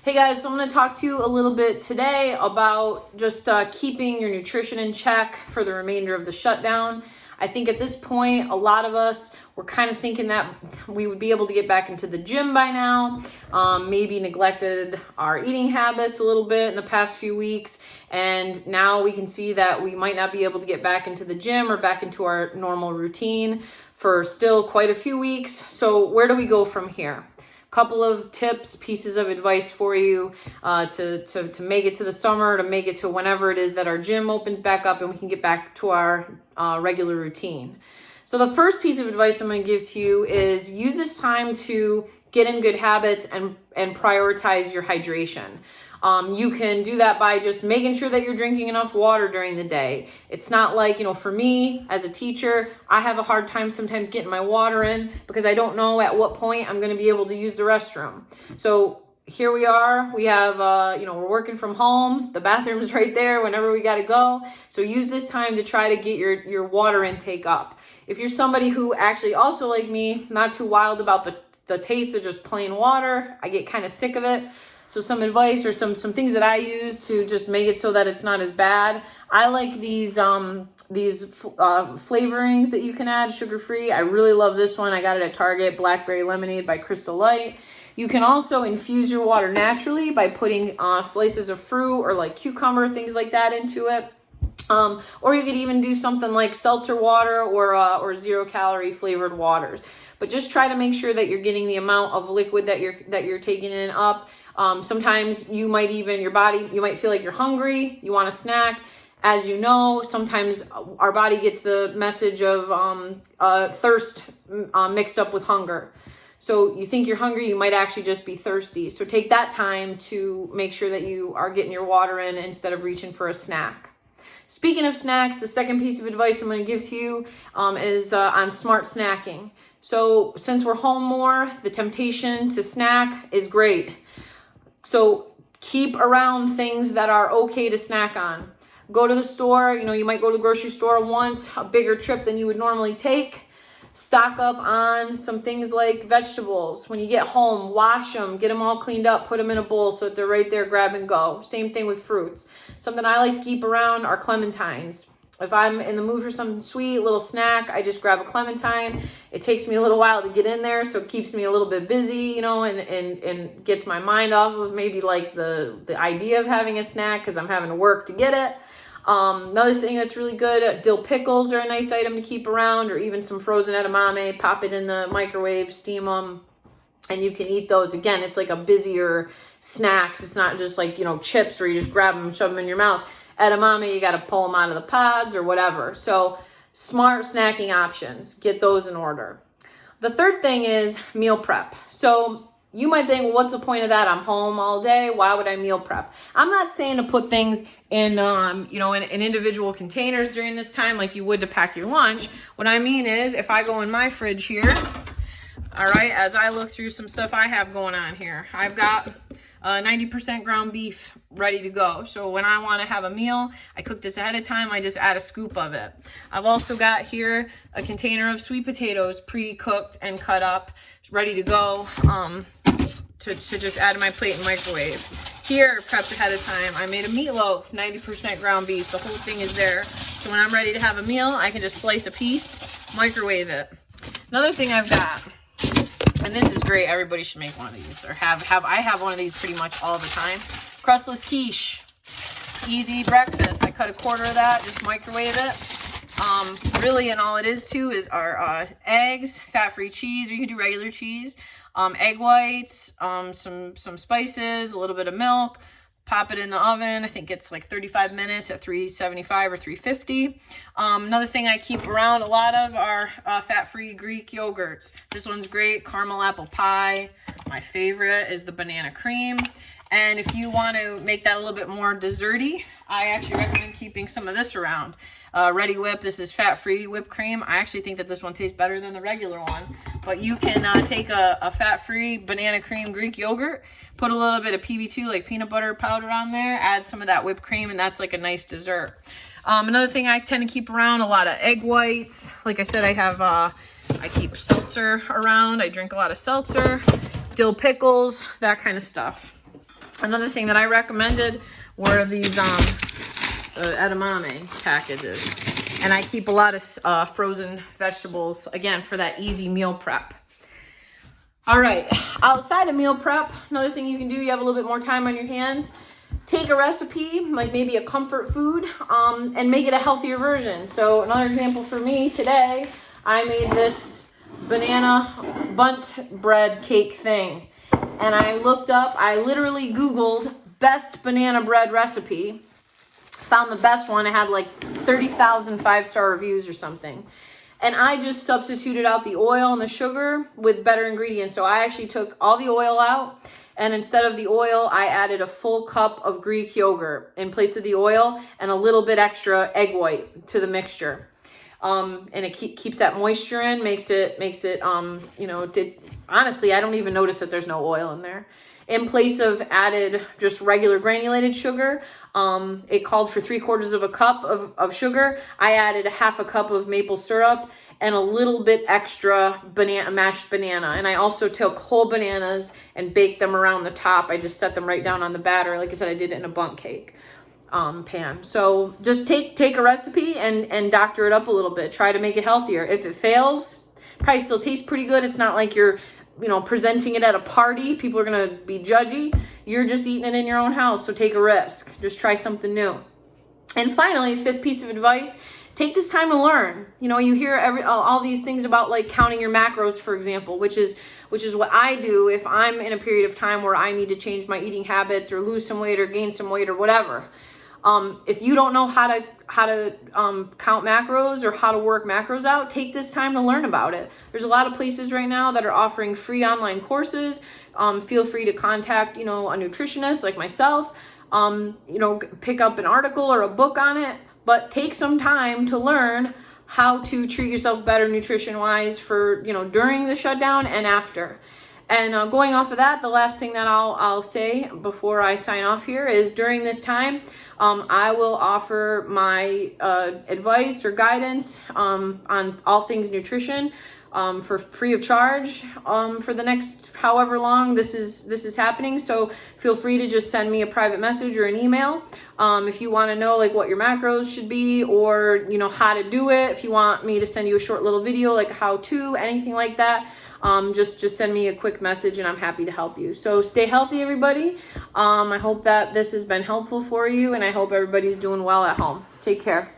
Hey guys, so I'm going to talk to you a little bit today about just keeping your nutrition in check for the remainder of the shutdown. I think at this point, a lot of us were kind of thinking that we would be able to get back into the gym by now, maybe neglected our eating habits a little bit in the past few weeks, and now we can see that we might not be able to get back into the gym or back into our normal routine for still quite a few weeks. So where do we go from here? Couple of tips, pieces of advice for you to make it to the summer, to make it to whenever it is that our gym opens back up and we can get back to our regular routine. So the first piece of advice I'm going to give to you is use this time to get in good habits and prioritize your hydration. You can do that by just making sure that you're drinking enough water during the day. It's not like, for me as a teacher, I have a hard time sometimes getting my water in because I don't know at what point I'm going to be able to use the restroom. So here we are, we have, we're working from home. The bathroom's right there whenever we got to go. So use this time to try to get your water intake up. If you're somebody who actually also like me, not too wild about the taste of just plain water, I get kind of sick of it. So some advice or some things that I use to just make it so that it's not as bad. I like these flavorings that you can add, sugar-free. I really love this one. I got it at Target, Blackberry Lemonade by Crystal Light. You can also infuse your water naturally by putting slices of fruit or like cucumber, things like that into it. Or you could even do something like seltzer water or 0-calorie flavored waters. But just try to make sure that you're getting the amount of liquid that you're taking in up. Sometimes you might feel like you're hungry, you want a snack. As you know, sometimes our body gets the message of thirst mixed up with hunger. So you think you're hungry, you might actually just be thirsty. So take that time to make sure that you are getting your water in instead of reaching for a snack. Speaking of snacks, the second piece of advice I'm going to give to you is on smart snacking. So since we're home more, the temptation to snack is great. So keep around things that are okay to snack on. Go to the store, you might go to the grocery store once, a bigger trip than you would normally take. Stock up on some things like vegetables. When you get home, wash them, get them all cleaned up, put them in a bowl so that they're right there, grab and go. Same thing with fruits. Something I like to keep around are clementines. If I'm in the mood for something sweet, a little snack, I just grab a clementine. It takes me a little while to get in there, so it keeps me a little bit busy, and gets my mind off of maybe like the idea of having a snack because I'm having to work to get it. Another thing that's really good, dill pickles are a nice item to keep around, or even some frozen edamame. Pop it in the microwave, steam them, and you can eat those. Again, it's like a busier snacks. It's not just like, chips where you just grab them and shove them in your mouth. Edamame, you got to pull them out of the pods or whatever. So smart snacking options, get those in order. The third thing is meal prep. So you might think, well, what's the point of that? I'm home all day. Why would I meal prep? I'm not saying to put things in, in individual containers during this time like you would to pack your lunch. What I mean is if I go in my fridge here, all right, as I look through some stuff I have going on here, I've got 90% ground beef ready to go. So when I want to have a meal, I cook this ahead of time. I just add a scoop of it. I've also got here a container of sweet potatoes pre-cooked and cut up, ready to go to just add to my plate and microwave. Here, prepped ahead of time, I made a meatloaf, 90% ground beef. The whole thing is there. So when I'm ready to have a meal, I can just slice a piece, microwave it. Another thing I've got, and this is great, everybody should make one of these, or I have one of these pretty much all the time. Crustless quiche, easy breakfast. I cut a quarter of that, just microwave it. Really, and all it is too is our eggs, fat-free cheese, or you can do regular cheese, egg whites, some spices, a little bit of milk. Pop it in the oven. I think it's like 35 minutes at 375 or 350. Another thing I keep around a lot of are fat-free Greek yogurts. This one's great. Caramel apple pie. My favorite is the banana cream. And if you want to make that a little bit more desserty, I actually recommend keeping some of this around. Ready Whip, this is fat-free whipped cream. I actually think that this one tastes better than the regular one. But you can take a fat-free banana cream Greek yogurt, put a little bit of PB2, like peanut butter powder on there, add some of that whipped cream, and that's like a nice dessert. Another thing I tend to keep around, a lot of egg whites. Like I said, I keep seltzer around. I drink a lot of seltzer, dill pickles, that kind of stuff. Another thing that I recommended were these edamame packages. And I keep a lot of frozen vegetables, again, for that easy meal prep. All right, outside of meal prep, another thing you can do, you have a little bit more time on your hands, take a recipe, like maybe a comfort food, and make it a healthier version. So another example for me today, I made this banana bundt bread cake thing. And I looked up, I literally Googled best banana bread recipe, found the best one. It had like 30,000 5-star reviews or something. And I just substituted out the oil and the sugar with better ingredients. So I actually took all the oil out, and instead of the oil, I added a full cup of Greek yogurt in place of the oil and a little bit extra egg white to the mixture. And it keeps that moisture in, makes it, honestly, I don't even notice that there's no oil in there. In place of added just regular granulated sugar, it called for 3/4 of a cup of sugar. I added a 1/2 cup of maple syrup and a little bit extra mashed banana. And I also took whole bananas and baked them around the top. I just set them right down on the batter. Like I said, I did it in a bundt cake pan. So just take a recipe and doctor it up a little bit. Try to make it healthier. If it fails, probably still tastes pretty good. It's not like you're presenting it at a party. People are going to be judgy. You're just eating it in your own house. So take a risk. Just try something new. And finally, 5th piece of advice, take this time to learn. You hear all these things about like counting your macros, for example, which is what I do if I'm in a period of time where I need to change my eating habits or lose some weight or gain some weight or whatever. If you don't know how to count macros or how to work macros out, take this time to learn about it. There's a lot of places right now that are offering free online courses. Feel free to contact, a nutritionist like myself. Pick up an article or a book on it, but take some time to learn how to treat yourself better nutrition-wise for, during the shutdown and after. And going off of that, the last thing that I'll say before I sign off here is during this time, I will offer my advice or guidance on all things nutrition for free of charge for the next however long this is happening. So feel free to just send me a private message or an email if you want to know like what your macros should be, or how to do it. If you want me to send you a short little video like how to, anything like that. Just send me a quick message and I'm happy to help you. So stay healthy, everybody. I hope that this has been helpful for you, and I hope everybody's doing well at home. Take care.